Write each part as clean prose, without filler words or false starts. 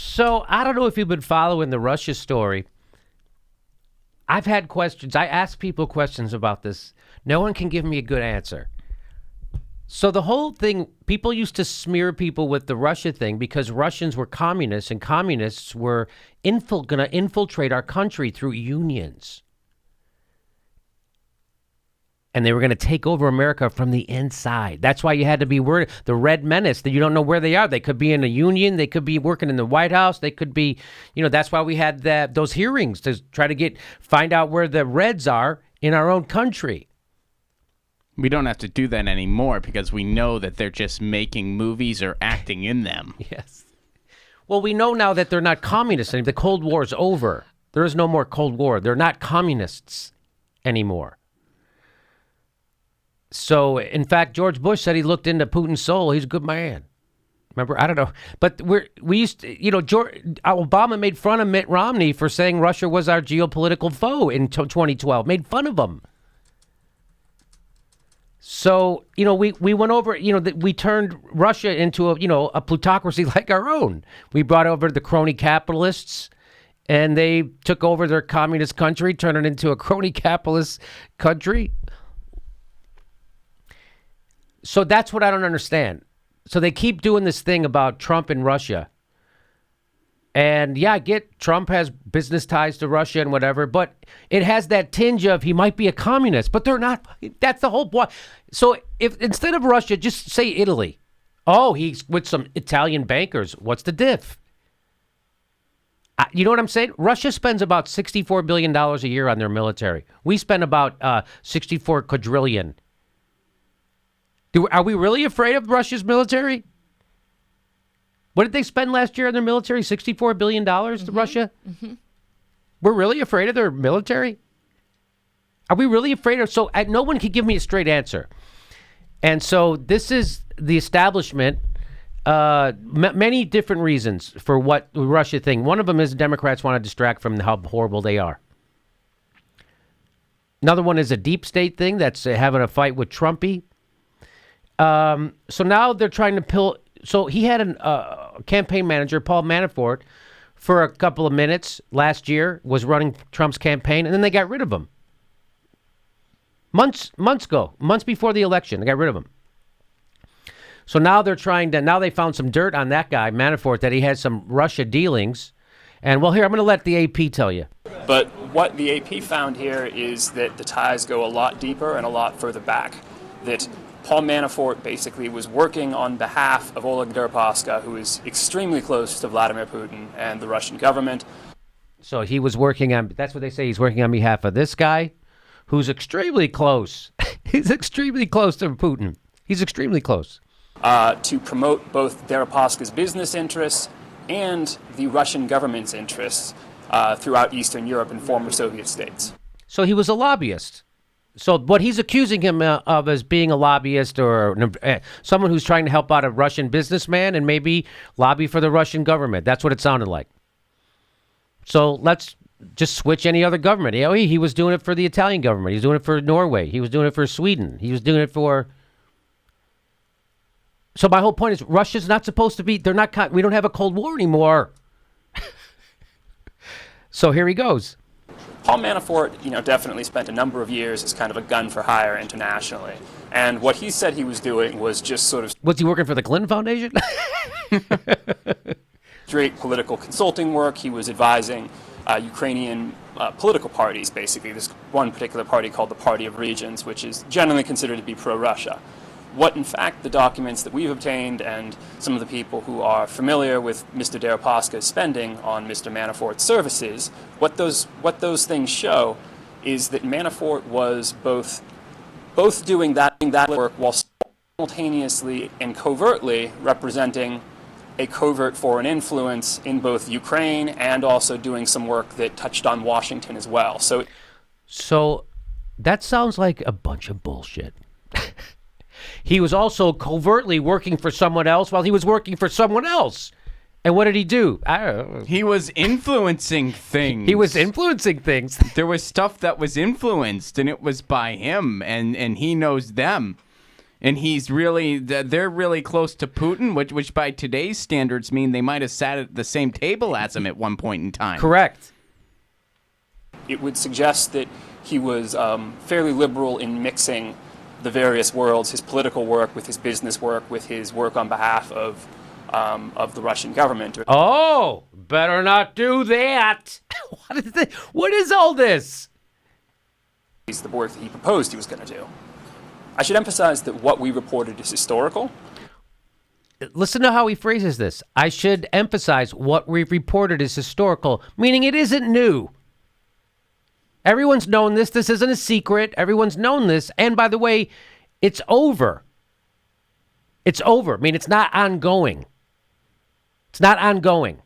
So I don't know if you've been following the Russia story. I've had questions. I ask people questions about this. No one can give me a good answer. So the whole thing, people used to smear people with the Russia thing because Russians were communists and communists were going to infiltrate our country through unions. And they were going to take over America from the inside. That's why you had to be worried. The Red Menace, that you don't know where they are. They could be in a union. They could be working in the White House. They could be, that's why we had those hearings to try to find out where the Reds are in our own country. We don't have to do that anymore because we know that they're just making movies or acting in them. Yes. Well, we know now that they're not communists anymore. The Cold War is over. There is no more Cold War. They're not communists anymore. So, in fact, George Bush said he looked into Putin's soul. He's a good man. Remember? I don't know. But we used to, Obama made fun of Mitt Romney for saying Russia was our geopolitical foe in 2012. Made fun of him. So, we went over, we turned Russia into a plutocracy like our own. We brought over the crony capitalists and they took over their communist country, turned it into a crony capitalist country. So that's what I don't understand. So they keep doing this thing about Trump and Russia. And yeah, I get Trump has business ties to Russia and whatever, but it has that tinge of he might be a communist, but they're not. That's the whole point. So if instead of Russia, just say Italy. Oh, he's with some Italian bankers. What's the diff? You know what I'm saying? Russia spends about $64 billion a year on their military. We spend about 64 quadrillion. Are we really afraid of Russia's military? What did they spend last year on their military? $64 billion to Russia? Mm-hmm. We're really afraid of their military? Are we really afraid of... So no one can give me a straight answer. And so this is the establishment, many different reasons for what the Russia thing. One of them is Democrats want to distract from how horrible they are. Another one is a deep state thing that's having a fight with Trumpy. So now they're trying to pill... So he had a campaign manager, Paul Manafort, for a couple of minutes last year, was running Trump's campaign, and then they got rid of him. Months before the election, they got rid of him. So now now they found some dirt on that guy, Manafort, that he had some Russia dealings. And well, here, I'm going to let the AP tell you. But what the AP found here is that the ties go a lot deeper and a lot further back. That Paul Manafort basically was working on behalf of Oleg Deripaska, who is extremely close to Vladimir Putin and the Russian government. So he was working on, that's what they say, he's working on behalf of this guy, who's extremely close. He's extremely close to Putin. He's extremely close. To promote both Deripaska's business interests and the Russian government's interests throughout Eastern Europe and former Soviet states. So he was a lobbyist. So what he's accusing him of as being a lobbyist or someone who's trying to help out a Russian businessman and maybe lobby for the Russian government. That's what it sounded like. So let's just switch any other government. He was doing it for the Italian government. He was doing it for Norway. He was doing it for Sweden. He was doing it for... So my whole point is Russia's not supposed to be... We don't have a Cold War anymore. So here he goes. Paul Manafort, definitely spent a number of years as kind of a gun for hire internationally. And what he said he was doing was just sort of... Was he working for the Clinton Foundation? Straight political consulting work. He was advising Ukrainian political parties, basically. There's one particular party called the Party of Regions, which is generally considered to be pro-Russia. What, in fact, the documents that we've obtained and some of the people who are familiar with Mr. Deripaska's spending on Mr. Manafort's services, what those things show is that Manafort was both doing that work while simultaneously and covertly representing a covert foreign influence in both Ukraine and also doing some work that touched on Washington as well. So that sounds like a bunch of bullshit. He was also covertly working for someone else while he was working for someone else. And what did he do? I don't know. He was influencing things. He was influencing things. There was stuff that was influenced, and it was by him, and he knows them. And they're really close to Putin, which by today's standards mean they might have sat at the same table as him at one point in time. Correct. It would suggest that he was fairly liberal in mixing the various worlds, his political work with his business work, with his work on behalf of the Russian government. Oh, better not do that. What is all this? The work that he proposed he was going to do. I should emphasize that what we reported is historical. Listen to how he phrases this. I should emphasize what we've reported is historical, meaning it isn't new. Everyone's known this. This isn't a secret. Everyone's known this. And by the way, it's over. It's over. I mean, it's not ongoing. It's not ongoing.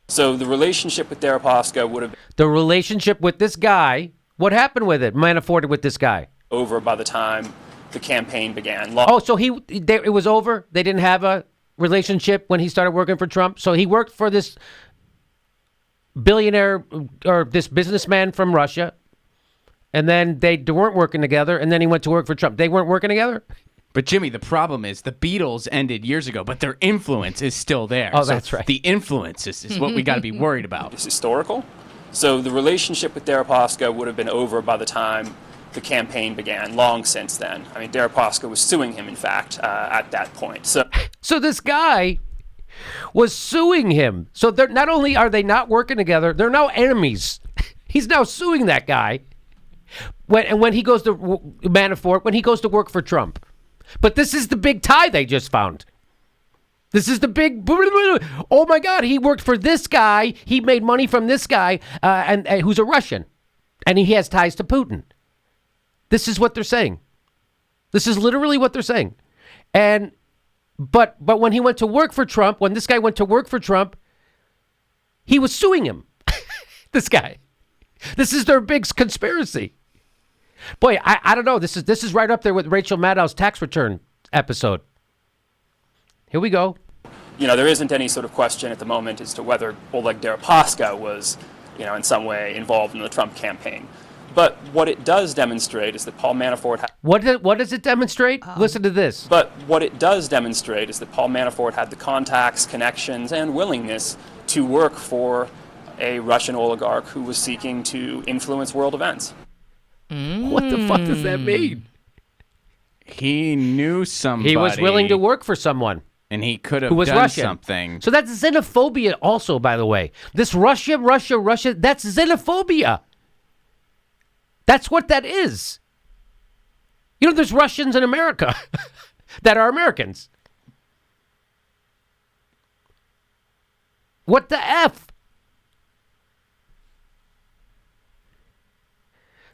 So the relationship with Deripaska would have The relationship with this guy, what happened with it? Manafort with this guy. Over by the time the campaign began. Oh, so it was over? They didn't have a relationship when he started working for Trump? So he worked for this billionaire or this businessman from Russia, and then they weren't working together, and then he went to work for Trump. They weren't working together? But Jimmy, the problem is the Beatles ended years ago, but their influence is still there. Oh, that's right. The influence is what we got to be worried about. It's historical. So the relationship with Deripaska would have been over by the time the campaign began, long since then. I mean, Deripaska was suing him, in fact, at that point. So this guy was suing him. So they're not only are they not working together, they're now enemies. He's now suing that guy. When he goes to Manafort, when he goes to work for Trump. But this is the big tie they just found. This is the big, oh my God, he worked for this guy. He made money from this guy, and who's a Russian. And he has ties to Putin. This is what they're saying. This is literally what they're saying. But when he went to work for Trump, when this guy went to work for Trump, he was suing him. This guy. This is their big conspiracy. Boy, I don't know. This is right up there with Rachel Maddow's tax return episode. Here we go. You know, there isn't any sort of question at the moment as to whether Oleg Deripaska was, in some way involved in the Trump campaign. But what it does demonstrate is that Paul Manafort... What does it demonstrate? Listen to this. But what it does demonstrate is that Paul Manafort had the contacts, connections, and willingness to work for a Russian oligarch who was seeking to influence world events. What the fuck does that mean? He knew somebody. He was willing to work for someone. And he could have who was done Russian. something. So that's xenophobia also, by the way. This Russia, that's xenophobia. That's what that is. There's Russians in America that are Americans. What the F?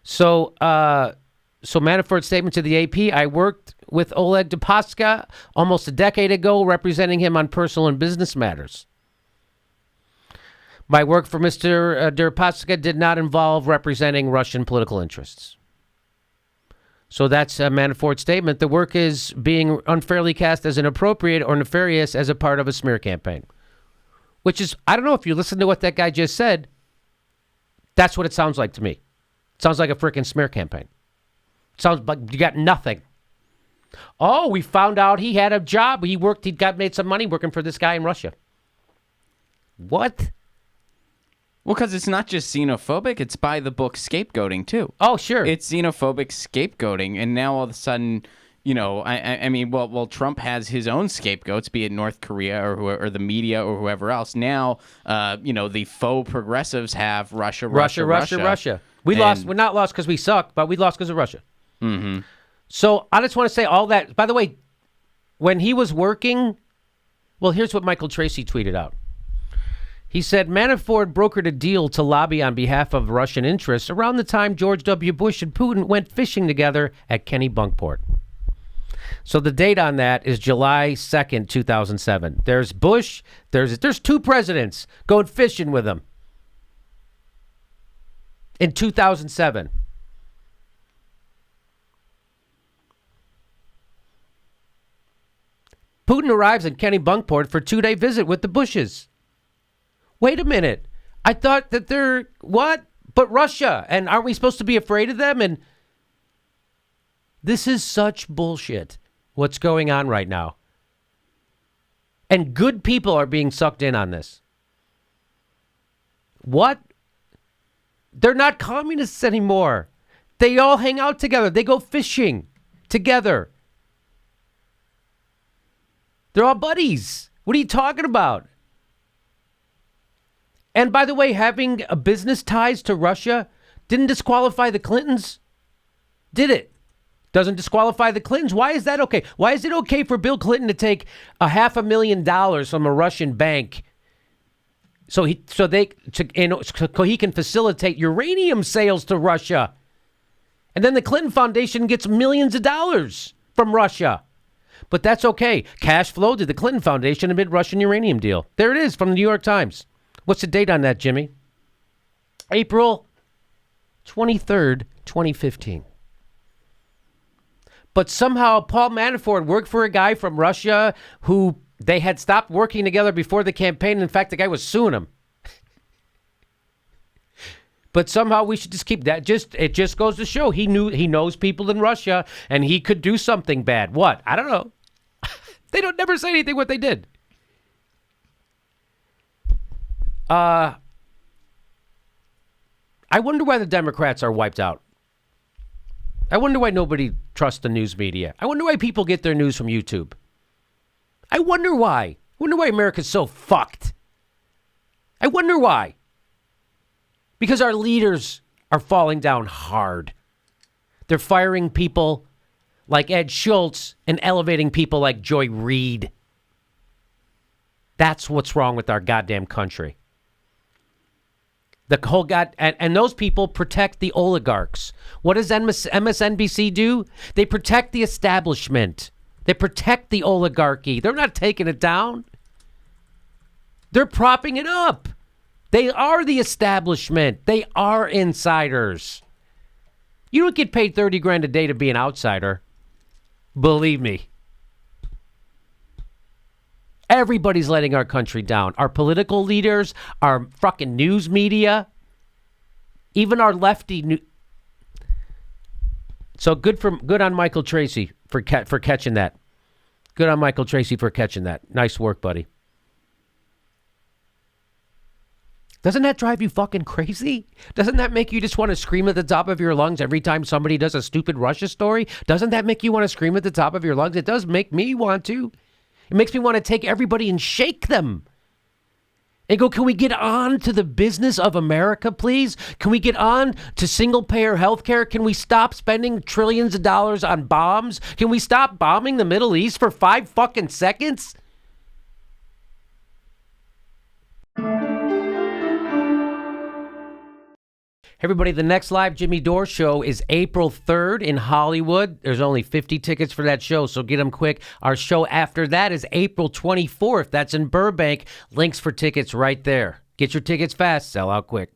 So Manafort's statement to the AP, I worked with Oleg Deripaska almost a decade ago, representing him on personal and business matters. My work for Mr. Deripaska did not involve representing Russian political interests. So that's Manafort's statement. The work is being unfairly cast as inappropriate or nefarious as a part of a smear campaign. Which is, I don't know if you listen to what that guy just said, that's what it sounds like to me. It sounds like a freaking smear campaign. It sounds like you got nothing. Oh, we found out he had a job. He made some money working for this guy in Russia. What? Well, because it's not just xenophobic, it's by the book scapegoating, too. Oh, sure. It's xenophobic scapegoating, and now all of a sudden, I mean, Trump has his own scapegoats, be it North Korea or the media or whoever else. Now, the faux progressives have Russia. We lost. We're not lost because we suck, but we lost because of Russia. Mm-hmm. So I just want to say all that. By the way, when he was working, well, here's what Michael Tracy tweeted out. He said, Manafort brokered a deal to lobby on behalf of Russian interests around the time George W. Bush and Putin went fishing together at Kennebunkport. So the date on that is July 2nd, 2007. There's Bush. There's two presidents going fishing with him in 2007. Putin arrives in Kennebunkport for a 2-day visit with the Bushes. Wait a minute. I thought that they're, what? But Russia. And aren't we supposed to be afraid of them? And This is such bullshit, what's going on right now. And good people are being sucked in on this. What? They're not communists anymore. They all hang out together. They go fishing together. They're all buddies. What are you talking about? And by the way, having a business ties to Russia didn't disqualify the Clintons. Did it? Doesn't disqualify the Clintons. Why is that okay? Why is it okay for Bill Clinton to take $500,000 from a Russian bank so he can facilitate uranium sales to Russia? And then the Clinton Foundation gets millions of dollars from Russia. But that's okay. Cash flow to the Clinton Foundation amid Russian uranium deal. There it is from the New York Times. What's the date on that, Jimmy? April 23rd, 2015. But somehow Paul Manafort worked for a guy from Russia who they had stopped working together before the campaign. In fact, the guy was suing him. But somehow we should just keep that. It just goes to show he knows people in Russia and he could do something bad. What? I don't know. They don't never say anything what they did. I wonder why the Democrats are wiped out. I wonder why nobody trusts the news media. I wonder why people get their news from YouTube. I wonder why. I wonder why America's so fucked. I wonder why. Because our leaders are falling down hard. They're firing people like Ed Schultz and elevating people like Joy Reid. That's what's wrong with our goddamn country. The whole and those people protect the oligarchs. What does MSNBC do? They protect the establishment. They protect the oligarchy. They're not taking it down. They're propping it up. They are the establishment. They are insiders. You don't get paid $30,000 a day to be an outsider. Believe me. Everybody's letting our country down. Our political leaders, our fucking news media, even our lefty So good on Michael Tracy for catching that. Good on Michael Tracy for catching that. Nice work, buddy. Doesn't that drive you fucking crazy? Doesn't that make you just want to scream at the top of your lungs every time somebody does a stupid Russia story? Doesn't that make you want to scream at the top of your lungs? It does make me want to. It makes me want to take everybody and shake them. And go, can we get on to the business of America, please? Can we get on to single-payer health care? Can we stop spending trillions of dollars on bombs? Can we stop bombing the Middle East for 5 fucking seconds? Everybody, the next live Jimmy Dore show is April 3rd in Hollywood. There's only 50 tickets for that show, so get them quick. Our show after that is April 24th. That's in Burbank. Links for tickets right there. Get your tickets fast. Sell out quick.